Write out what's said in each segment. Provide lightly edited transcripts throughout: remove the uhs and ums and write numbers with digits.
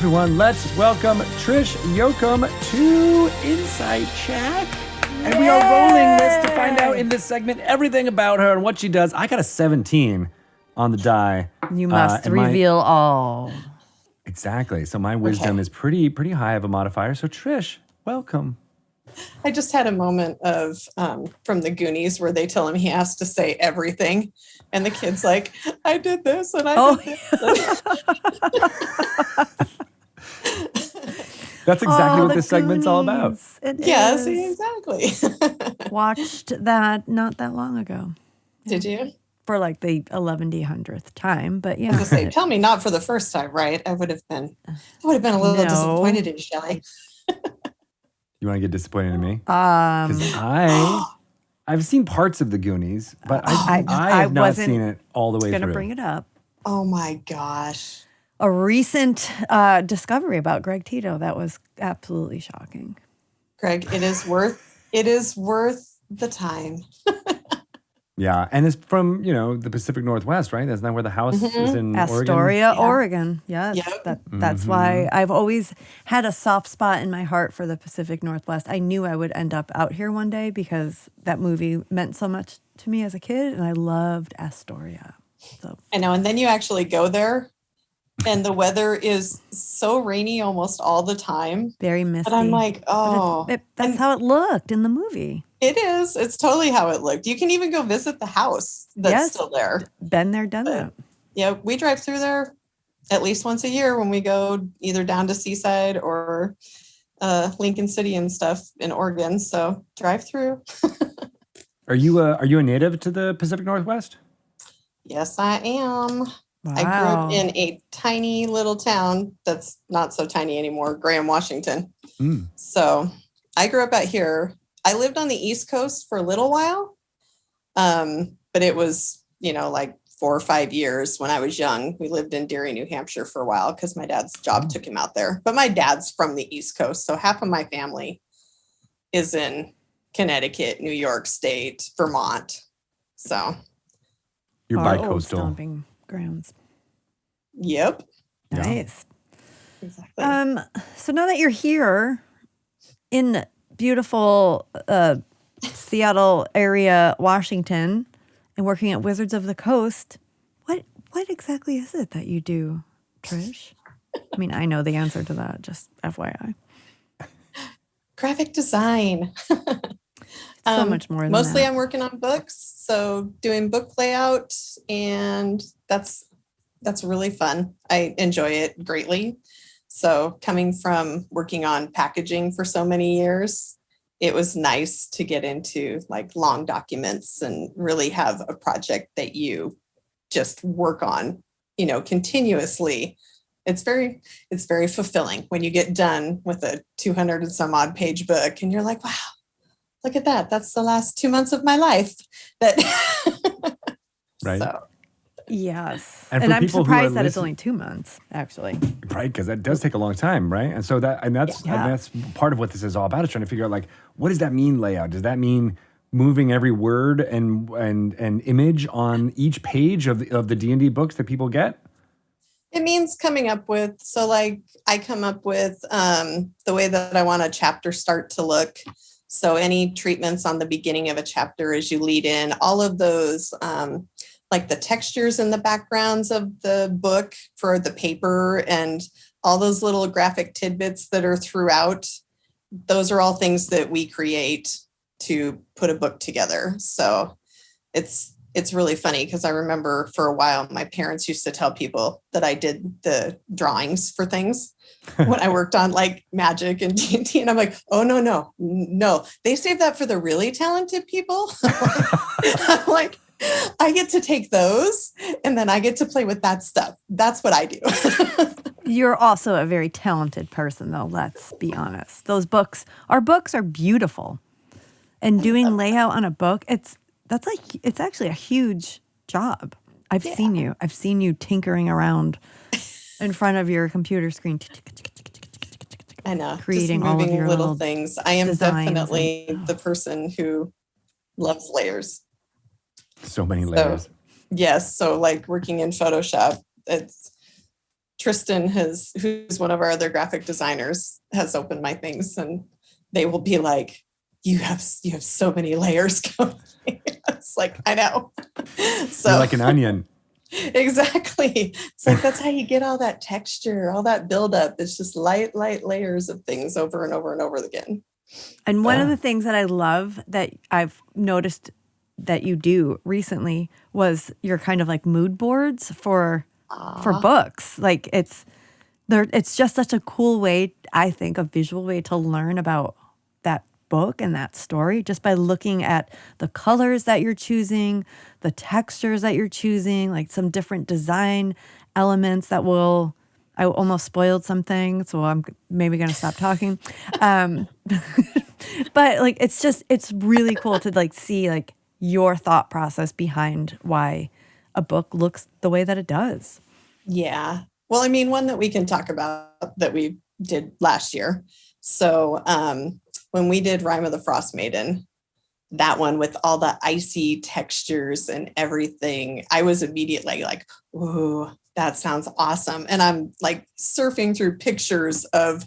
everyone. Let's welcome Trish Yochum to Inside Check. And we are rolling this to find out in this segment everything about her and what she does. I got a 17 on the die. You must reveal all. Exactly. So my wisdom is pretty high of a modifier. So Trish, welcome. I just had a moment of from the Goonies where they tell him he has to say everything. And the kid's like, I did this and I did this. That's exactly what this segment's all about. Yes, exactly. Watched that not that long ago. Did you? For like the 1100th time, but yeah. I was gonna say, tell me not for the first time, right? I would have been a little disappointed in Shelley. You want to get disappointed in me? Because I've seen parts of the Goonies, but I have not seen it all the way through. I was going to bring it up. Oh my gosh. A recent discovery about Greg Tito that was absolutely shocking. Greg, it is worth the time. Yeah, and it's from, the Pacific Northwest, right? Isn't that where the house is in Astoria, Oregon? Oregon. Yes. Yep. That's why I've always had a soft spot in my heart for the Pacific Northwest. I knew I would end up out here one day because that movie meant so much to me as a kid, and I loved Astoria. So I know, and then you actually go there, and the weather is so rainy almost all the time. Very misty. And I'm like, that's how it looked in the movie. It is. It's totally how it looked. You can even go visit the house that's still there. Been there, done that. Yeah, we drive through there at least once a year when we go either down to Seaside or Lincoln City and stuff in Oregon. So drive through. Are you a native to the Pacific Northwest? Yes, I am. Wow. I grew up in a tiny little town that's not so tiny anymore, Graham, Washington. So I grew up out here. I lived on the East Coast for a little while, but it was, like 4 or 5 years when I was young. We lived in Derry, New Hampshire for a while because my dad's job took him out there. But my dad's from the East Coast, so half of my family is in Connecticut, New York State, Vermont. So you're bi-coastal. Stomping grounds. Yep. Nice. Exactly. So now that you're here in beautiful Seattle area, Washington, and working at Wizards of the Coast, what exactly is it that you do, Trish? I mean, I know the answer to that, just FYI. Graphic design. So much more than mostly that. I'm working on books, so doing book layout, and that's really fun. I enjoy it greatly. So coming from working on packaging for so many years, it was nice to get into like long documents and really have a project that you just work on, continuously. It's very fulfilling when you get done with a 200 and some odd page book and you're like, wow, look at that. That's the last 2 months of my life. Right. So. Yes. And I'm surprised that it's only 2 months, actually. Right, because that does take a long time, right? And so that's part of what this is all about, is trying to figure out, like, what does that mean, layout? Does that mean moving every word and image on each page of the D&D books that people get? It means coming up with, so like I come up with the way that I want a chapter start to look. So any treatments on the beginning of a chapter as you lead in, all of those, like the textures in the backgrounds of the book for the paper and all those little graphic tidbits that are throughout, those are all things that we create to put a book together. So it's really funny because I remember for a while, my parents used to tell people that I did the drawings for things when I worked on like Magic and D&D. And I'm like, oh, no. They save that for the really talented people. I'm like, I get to take those and then I get to play with that stuff. That's what I do. You're also a very talented person, though. Let's be honest. Our books are beautiful. And doing layout on a book, it's actually a huge job. I've seen you tinkering around in front of your computer screen. I know. Creating just moving all of your little things. I am definitely the person who loves layers. So many layers. Yes. So like working in Photoshop, it's Tristan who's one of our other graphic designers, has opened my things, and they will be like, you have so many layers going. It's like, I know. So you're like an onion. Exactly. It's like, that's how you get all that texture, all that buildup. It's just light layers of things over and over and over again. And one of the things that I love that I've noticed that you do recently was your kind of like mood boards for books. Like it's just such a cool way, I think, a visual way to learn about that book and that story, just by looking at the colors that you're choosing, the textures that you're choosing, like some different design elements that will. I almost spoiled something, so I'm maybe going to stop talking. But like, it's really cool to like see like your thought process behind why a book looks the way that it does. Yeah. Well, I mean, one that we can talk about that we did last year. So when we did Rime of the Frost Maiden, that one with all the icy textures and everything, I was immediately like, ooh, that sounds awesome. And I'm like surfing through pictures of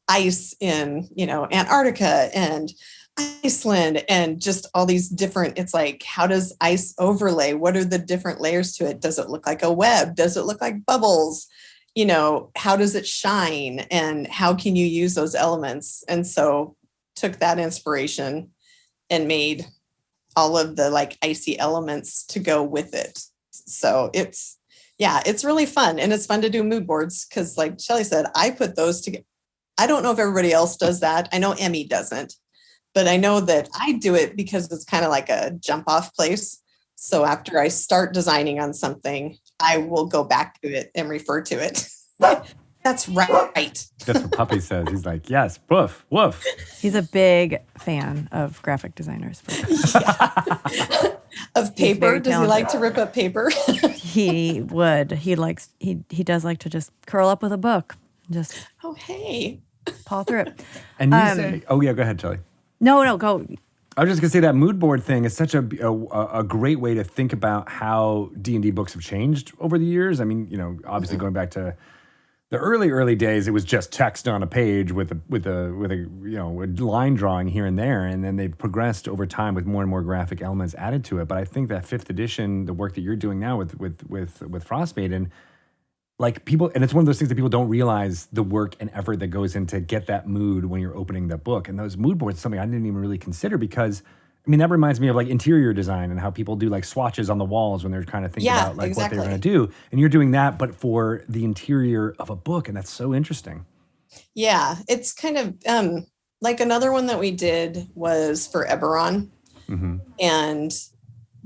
ice in, Antarctica and Iceland and just all these different, it's like, how does ice overlay? What are the different layers to it? Does it look like a web? Does it look like bubbles? How does it shine? And how can you use those elements? And so took that inspiration and made all of the like icy elements to go with it. So it's really fun. And it's fun to do mood boards because, like Shelley said, I put those together. I don't know if everybody else does that. I know Emmy doesn't, but I know that I do it because it's kind of like a jump off place. So after I start designing on something, I will go back to it and refer to it. That's right. That's what Puppy says. He's like, yes, woof, woof. He's a big fan of graphic designers. Of paper. Does he like to rip up paper? He would. He does like to just curl up with a book. Just hey. paw through it. And you say, go ahead, Shelley. No, go. I was just gonna say that mood board thing is such a great way to think about how D&D books have changed over the years. I mean, obviously going back to the early days, it was just text on a page with a line drawing here and there, and then they've progressed over time with more and more graphic elements added to it. But I think that 5th edition, the work that you're doing now with Frost Maiden, like people, and it's one of those things that people don't realize the work and effort that goes into get that mood when you're opening the book. And those mood boards, something I didn't even really consider because. I mean, that reminds me of like interior design and how people do like swatches on the walls when they're kind of thinking about like what they're going to do. And you're doing that, but for the interior of a book. And that's so interesting. Yeah, it's kind of like another one that we did was for Eberron. Mm-hmm. And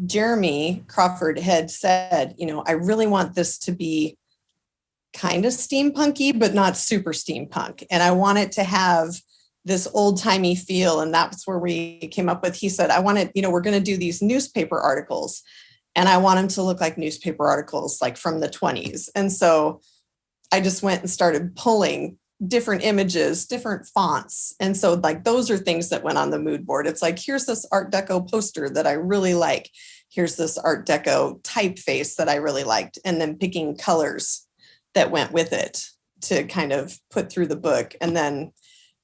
Jeremy Crawford had said, I really want this to be kind of steampunky, but not super steampunk. And I want it to have this old timey feel. And that's where we came up with, he said, I want it, we're going to do these newspaper articles and I want them to look like newspaper articles, like from the 20s. And so I just went and started pulling different images, different fonts. And so like, those are things that went on the mood board. It's like, here's this Art Deco poster that I really like. Here's this Art Deco typeface that I really liked. And then picking colors that went with it to kind of put through the book. And then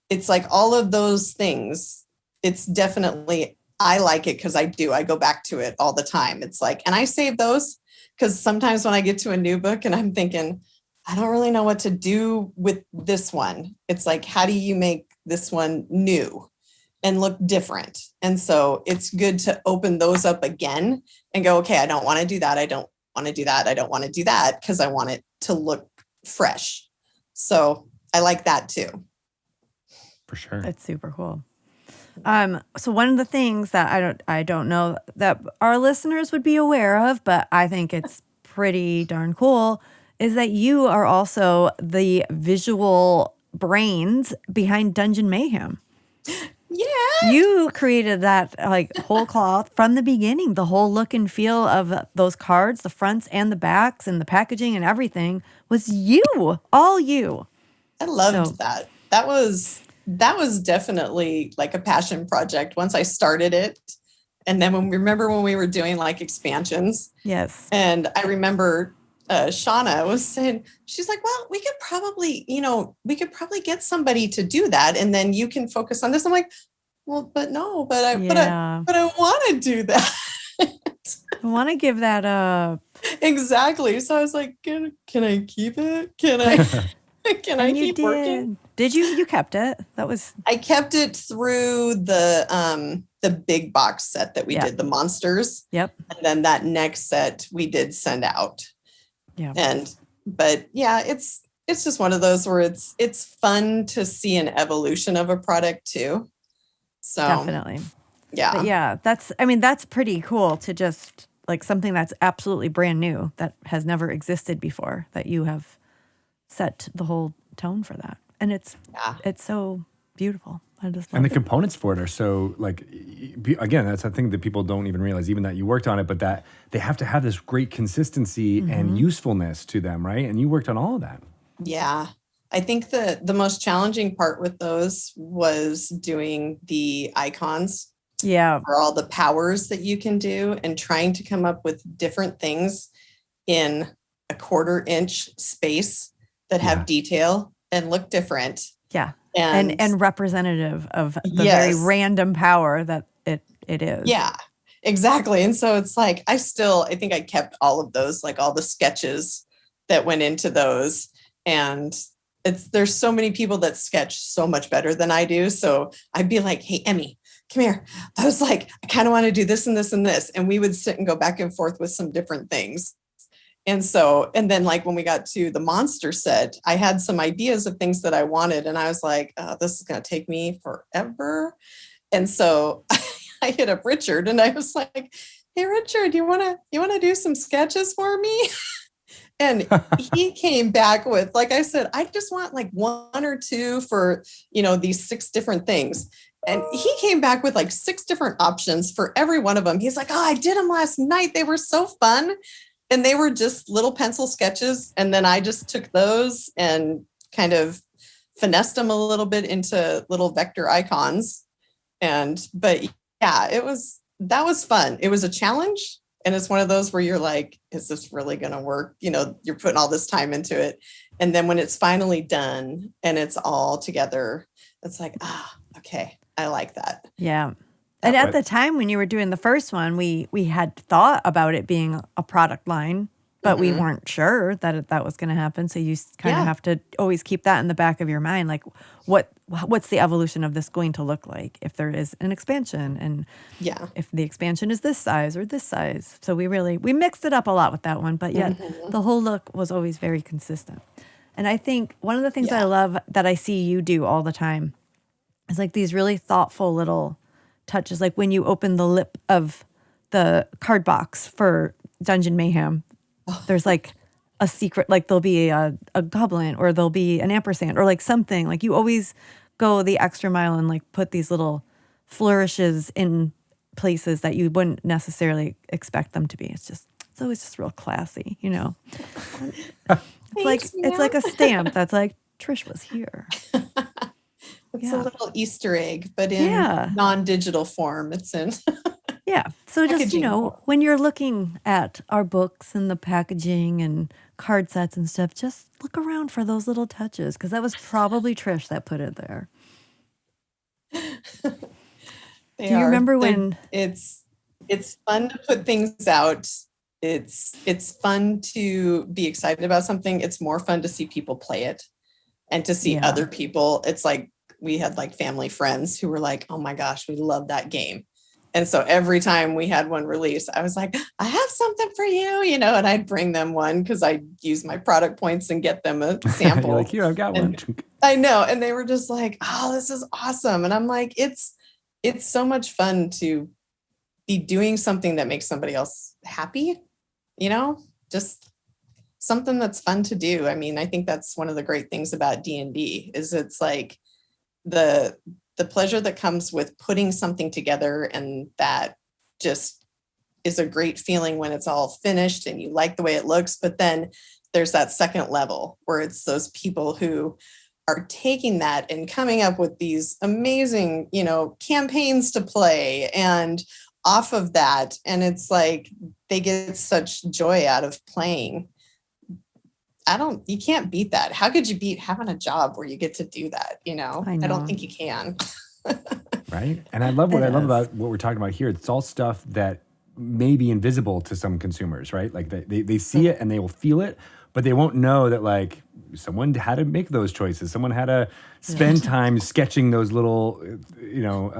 it's like all of those things. It's definitely, I like it because I go back to it all the time. It's like, and I save those because sometimes when I get to a new book and I'm thinking, I don't really know what to do with this one. It's like, how do you make this one new and look different? And so it's good to open those up again and go, okay, I don't want to do that. I don't want to do that. I don't want to do that because I want it to look fresh. So I like that too. For sure. That's super cool. So one of the things that I don't know that our listeners would be aware of, but I think it's pretty darn cool, is that you are also the visual brains behind Dungeon Mayhem. Yeah. You created that like whole cloth from the beginning, the whole look and feel of those cards, the fronts and the backs and the packaging and everything was you, all you. I loved that. That was definitely like a passion project once I started it. And then when we were doing like expansions. Yes. And I remember Shauna was saying, she's like, well, we could probably get somebody to do that. And then you can focus on this. I'm like, well, but no, but I want to do that. I want to give that up. Exactly. So I was like, can I keep it? Can I keep working? Did you? You kept it. I kept it through the big box set that we did, the monsters. Yep. And then that next set we did send out. Yeah. But yeah, it's just one of those where it's fun to see an evolution of a product too. So definitely. Yeah. But yeah, that's pretty cool to just like something that's absolutely brand new that has never existed before, that you have set the whole tone for that. And it's so beautiful. I just love and the components for it are so like, again, that's a thing that people don't even realize, even that you worked on it, but that they have to have this great consistency and usefulness to them, right? And you worked on all of that. Yeah. I think the most challenging part with those was doing the icons. Yeah. For all the powers that you can do and trying to come up with different things in a 1/4 inch space that have detail and look different. Yeah. And representative of the very random power that it is. Yeah, exactly. And so it's like, I think I kept all of those, like all the sketches that went into those. And there's so many people that sketch so much better than I do. So I'd be like, hey, Emmy, come here. I was like, I kind of want to do this and this and this. And we would sit and go back and forth with some different things. And then like when we got to the monster set, I had some ideas of things that I wanted. And I was like, oh, this is going to take me forever. And so I hit up Richard and I was like, hey, Richard, you want to do some sketches for me? And he came back with, like I said, I just want like 1 or 2 for, these 6 different things. And he came back with like 6 different options for every one of them. He's like, oh, I did them last night. They were so fun. And they were just little pencil sketches. And then I just took those and kind of finessed them a little bit into little vector icons. But yeah, that was fun. It was a challenge. And it's one of those where you're like, is this really going to work? You're putting all this time into it. And then when it's finally done and it's all together, it's like, okay, I like that. Yeah. And at the time when you were doing the first one, we had thought about it being a product line, but we weren't sure that that was going to happen. So you kind of have to always keep that in the back of your mind. Like what's the evolution of this going to look like if there is an expansion, and if the expansion is this size or this size. So we mixed it up a lot with that one, but yet the whole look was always very consistent. And I think one of the things I love that I see you do all the time is like these really thoughtful little touches. Like when you open the lip of the card box for Dungeon Mayhem, there's like a secret, like there'll be a goblin or there'll be an ampersand or like something. Like you always go the extra mile and like put these little flourishes in places that you wouldn't necessarily expect them to be. It's always just real classy, It's like a stamp that's like, Trish was here. It's a little Easter egg, but in non-digital form. It's in So just, when you're looking at our books and the packaging and card sets and stuff, just look around for those little touches, because that was probably Trish that put it there. Do you remember when it's fun to put things out? It's fun to be excited about something. It's more fun to see people play it and to see other people. It's like we had like family friends who were like, oh my gosh, we love that game. And so every time we had one release, I was like, I have something for you, and I'd bring them one because I'd use my product points and get them a sample. You're like, here, I've got one. I know. And they were just like, oh, this is awesome. And I'm like, it's so much fun to be doing something that makes somebody else happy, just something that's fun to do. I mean, I think that's one of the great things about D&D is it's like the pleasure that comes with putting something together, and that just is a great feeling when it's all finished and you like the way it looks. But then there's that second level where it's those people who are taking that and coming up with these amazing, campaigns to play and off of that. And it's like they get such joy out of playing you can't beat that. How could you beat having a job where you get to do that? You know, I don't think you can. Right. And I love about what we're talking about here. It's all stuff that may be invisible to some consumers, right? Like they see it and they will feel it, but they won't know that like someone had to make those choices. Someone had to spend time sketching those little,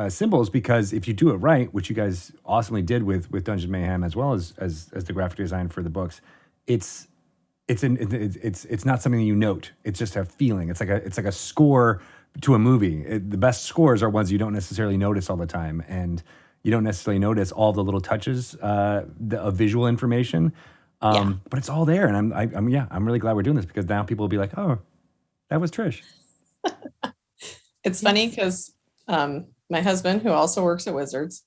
symbols, because if you do it right, which you guys awesomely did with Dungeon Mayhem, as well as the graphic design for the books, it's not something you note. It's just a feeling. It's like a score to a movie. The best scores are ones you don't necessarily notice all the time, and you don't necessarily notice all the little touches of visual information. But it's all there, and I'm really glad we're doing this, because now people will be like, oh, that was Trish. It's funny because my husband, who also works at Wizards,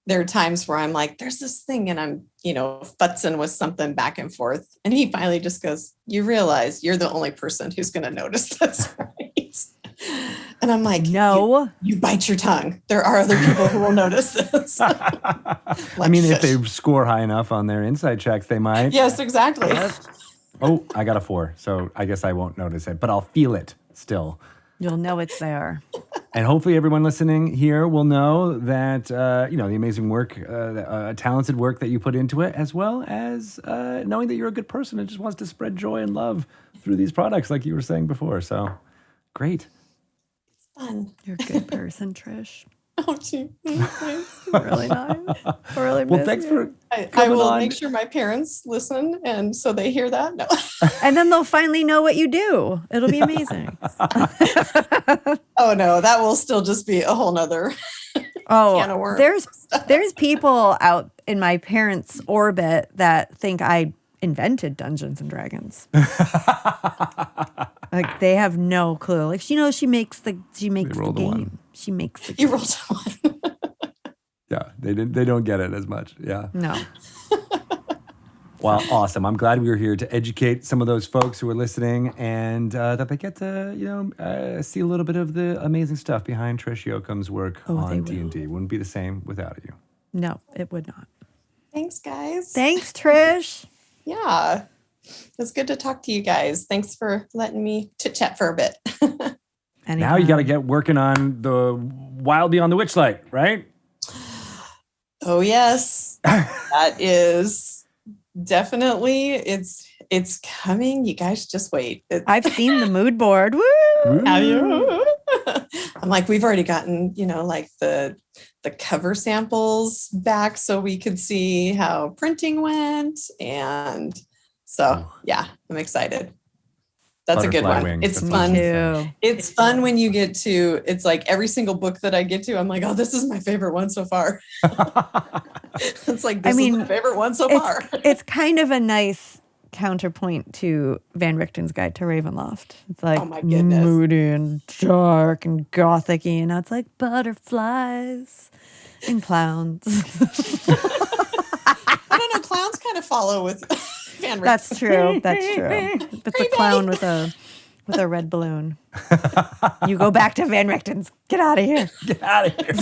there are times where I'm like, there's this thing, and I'm, futzing with something back and forth. And he finally just goes, you realize you're the only person who's going to notice this, right? And I'm like, no, you bite your tongue. There are other people who will notice this. If they score high enough on their inside checks, they might. Yes, exactly. Oh, I got a 4. So I guess I won't notice it, but I'll feel it still. You'll know it's there. And hopefully everyone listening here will know that, the amazing work, talented work that you put into it, as well as knowing that you're a good person and just wants to spread joy and love through these products, like you were saying before. So great. It's fun. You're a good person, Trish. Oh, gee. Really nice. Really well, thanks for I will make sure my parents listen, and so they hear that. No. And then they'll finally know what you do. It'll be amazing. Oh no, that will still just be a whole nother can of worms. There's people out in my parents' orbit that think I invented Dungeons and Dragons. Like they have no clue. Like she makes the game. She makes the game. You rolled one. Yeah, they don't get it as much. Yeah. No. Well, awesome. I'm glad we were here to educate some of those folks who are listening, and that they get to see a little bit of the amazing stuff behind Trish Yochum's work on D&D. Wouldn't be the same without you. No, it would not. Thanks, guys. Thanks, Trish. Yeah. It's good to talk to you guys. Thanks for letting me chit-chat for a bit. Now you got to get working on the Wild Beyond the Witchlight, right? Oh, yes. That is definitely, it's coming. You guys just wait. I've seen the mood board. Woo! Have you? I'm like, we've already gotten, like the cover samples back so we could see how printing went. And so, yeah, I'm excited. That's a good one. Wings. It's fun. It's fun when you get to, it's like every single book that I get to, I'm like, oh, this is my favorite one so far. It's like, this is my favorite one so far. It's kind of a nice counterpoint to Van Richten's Guide to Ravenloft. It's like moody and dark and gothic-y, and it's like butterflies and clowns. I don't know, clowns kind of follow with Van Richten. That's true. It's a clown with a red balloon. You go back to Van Richten's. Get out of here. Get out of here.